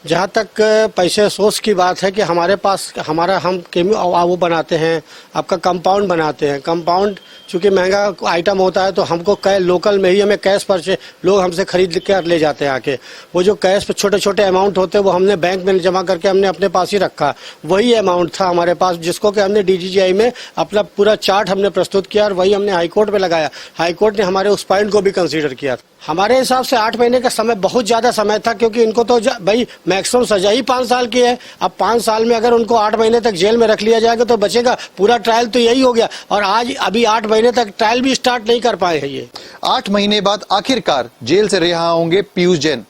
जहाँ तक पैसे सोर्स की बात है कि हमारे पास हम वो बनाते हैं, आपका कंपाउंड बनाते हैं। कंपाउंड चूंकि महंगा आइटम होता है तो हमको लोकल में ही हमें कैश पर से लोग हमसे खरीद कर ले जाते हैं आके। वो जो कैश पे छोटे छोटे अमाउंट होते हैं वो हमने बैंक में जमा करके हमने अपने पास ही रखा। वही अमाउंट था हमारे पास जिसको कि हमने DGGI में अपना पूरा चार्ट हमने प्रस्तुत किया और वही हमने हाईकोर्ट में लगाया। हाईकोर्ट ने हमारे उस पॉइंट को भी कंसीडर किया था। हमारे हिसाब से 8 महीने का समय बहुत ज्यादा समय था, क्योंकि इनको तो भाई मैक्सिमम सजा ही 5 साल की है। अब 5 साल में अगर उनको 8 महीने तक जेल में रख लिया जाएगा तो बचेगा पूरा ट्रायल, तो यही हो गया। और आज अभी 8 महीने तक ट्रायल भी स्टार्ट नहीं कर पाए हैं ये। 8 महीने बाद आखिरकार जेल से रिहा होंगे पीयूष जैन।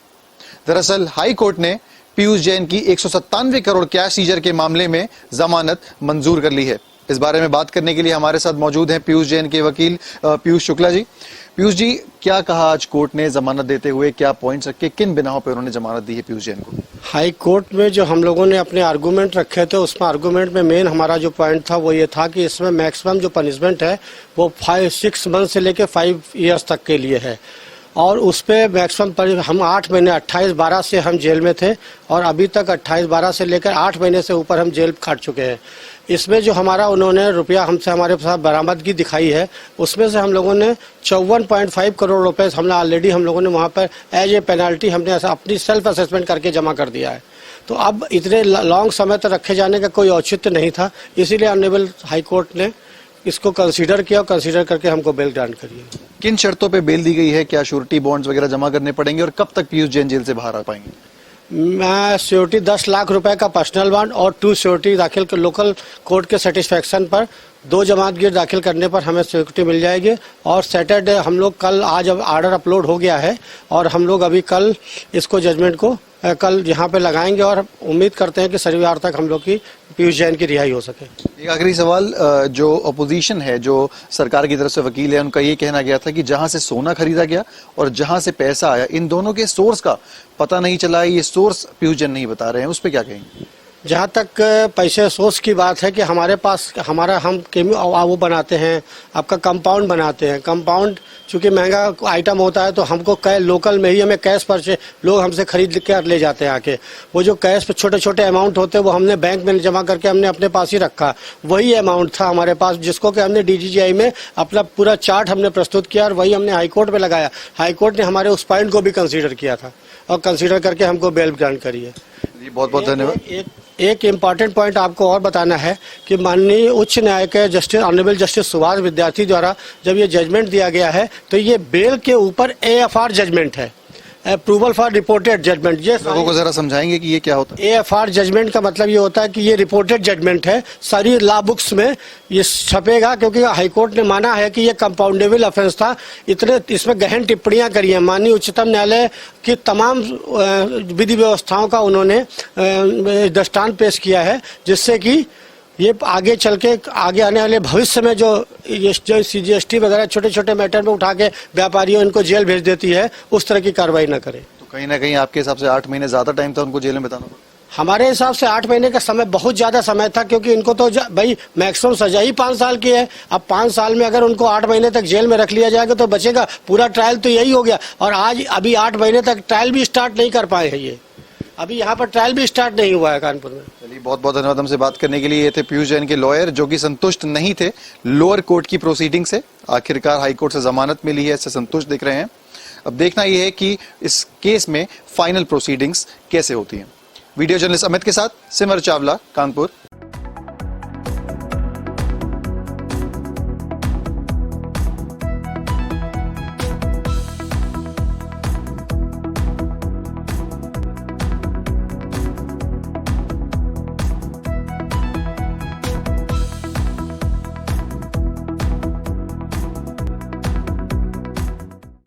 दरअसल हाई कोर्ट ने पीयूष जैन की 197 करोड़ कैश सीजर के मामले में जमानत मंजूर कर ली है। इस बारे में बात करने के लिए हमारे साथ मौजूद हैं पीयूष जैन के वकील पीयूष शुक्ला जी। पीयूष जी, क्या कहा आज कोर्ट ने जमानत देते हुए, क्या पॉइंट्स रखे, किन बिनाहों पर उन्होंने जमानत दी है पीयूष जैन को? हाई कोर्ट में जो हम लोगों ने अपने आर्गूमेंट रखे थे उसमें आर्गूमेंट में मेन हमारा जो पॉइंट था वो ये था कि इसमें मैक्सिमम जो पनिशमेंट है वो 6 मंथ से लेकर 5 ईयर्स तक के लिए है। और उस पर मैक्सिमम हम 8 महीने 28-12 से हम जेल में थे और अभी तक 28-12 से लेकर 8 महीने से ऊपर हम जेल काट चुके हैं। इसमें जो हमारा उन्होंने रुपया हमसे हमारे साथ बरामदगी दिखाई है उसमें से हम लोगों ने 54.5 करोड़ रुपए हमने ऑलरेडी हम लोगों ने वहाँ पर एज ए पेनल्टी हमने ऐसा अपनी सेल्फ असेसमेंट करके जमा कर दिया है। तो अब इतने लॉन्ग समय तक रखे जाने का कोई औचित्य नहीं था, इसीलिए ऑनरेबल हाई कोर्ट ने इसको कंसीडर किया और कंसीडर करके हमको बेल ग्रांट करी। किन शर्तों पे बेल दी गई है? क्या श्योरिटी बॉन्ड्स वगैरह जमा करने पड़ेंगे और कब तक पीयूष जैन जेल से बाहर आ पाएंगे? मैं श्योरिटी 10 लाख रुपए का पर्सनल बॉन्ड और 2 श्योरिटी दाखिल कर लोकल कोर्ट के सेटिस्फेक्शन पर 2 जमातगीर दाखिल करने पर हमें सिक्योरिटी मिल जाएगी। और सैटरडे हम लोग कल, आज अब ऑर्डर अपलोड हो गया है और हम लोग अभी कल इसको जजमेंट को कल यहाँ पे लगाएंगे और उम्मीद करते हैं कि शनिवार तक हम लोग की पीयूष जैन की रिहाई हो सके। एक आखिरी सवाल, जो अपोजिशन है, जो सरकार की तरफ से वकील है, उनका ये कहना गया था कि जहां से सोना खरीदा गया और जहां से पैसा आया, इन दोनों के सोर्स का पता नहीं चला। ये सोर्स पीयूष जैन नहीं बता रहे हैं, उस पर क्या कहेंगे? जहाँ तक पैसे सोर्स की बात है कि हमारे पास हम वो बनाते हैं, आपका कंपाउंड बनाते हैं। कंपाउंड चूंकि महंगा आइटम होता है तो हमको लोकल में ही हमें कैश पर से लोग हमसे खरीद कर ले जाते हैं आके। वो जो कैश पे छोटे छोटे अमाउंट होते हैं वो हमने बैंक में जमा करके हमने अपने पास ही रखा। वही अमाउंट था हमारे पास जिसको कि हमने DGGI में अपना पूरा चार्ट हमने प्रस्तुत किया और वही हमने हाईकोर्ट में लगाया। हाईकोर्ट ने हमारे उस पॉइंट को भी कंसीडर किया था और कंसीडर करके हमको बेल ग्रांट करी है। बहुत बहुत धन्यवाद। एक इम्पॉर्टेंट पॉइंट आपको और बताना है कि माननीय उच्च न्यायालय के जस्टिस ऑनरेबल जस्टिस सुभाष विद्यार्थी द्वारा जब ये जजमेंट दिया गया है तो ये बेल के ऊपर AFR जजमेंट है, अप्रूवल फॉर रिपोर्टेड जजमेंट। ये लोगों को जरा समझाएंगे कि ये क्या होता है? AFR जजमेंट का मतलब ये होता है कि ये रिपोर्टेड जजमेंट है, सारी लॉ बुक्स में ये छपेगा, क्योंकि हाईकोर्ट ने माना है कि ये कंपाउंडेबल ऑफेंस था। इतने इसमें गहन टिप्पणियां करी हैं। माननीय उच्चतम न्यायालय की तमाम विधि व्यवस्थाओं का उन्होंने दृष्टांत पेश किया है, जिससे कि ये आगे चल के आगे आने वाले भविष्य में जो CGST वगैरह छोटे छोटे मैटर में उठा के व्यापारियों इनको जेल भेज देती है, उस तरह की कार्रवाई न करे। तो कहीं ना कहीं आपके हिसाब से 8 महीने ज्यादा टाइम था उनको जेल में बिताना? हमारे हिसाब से 8 महीने का समय बहुत ज्यादा समय था, क्योंकि इनको तो भाई मैक्सिमम सजा ही 5 साल की है। अब 5 साल में अगर उनको 8 महीने तक जेल में रख लिया जाएगा तो बचेगा पूरा ट्रायल, तो यही हो गया। और आज अभी 8 महीने तक ट्रायल भी स्टार्ट नहीं कर पाए हैं ये। अभी यहाँ पर ट्रायल भी स्टार्ट नहीं हुआ है कानपुर में। चलिए, बहुत बहुत धन्यवाद हमसे बात करने के लिए। ये थे पीयूष जैन के लॉयर, जो कि संतुष्ट नहीं थे लोअर कोर्ट की प्रोसीडिंग से। आखिरकार हाई कोर्ट से जमानत मिली है, इससे संतुष्ट दिख रहे हैं। अब देखना यह है कि इस केस में फाइनल प्रोसीडिंग्स कैसे होती हैं। वीडियो जर्नलिस्ट अमित के साथ सिमर चावला, कानपुर।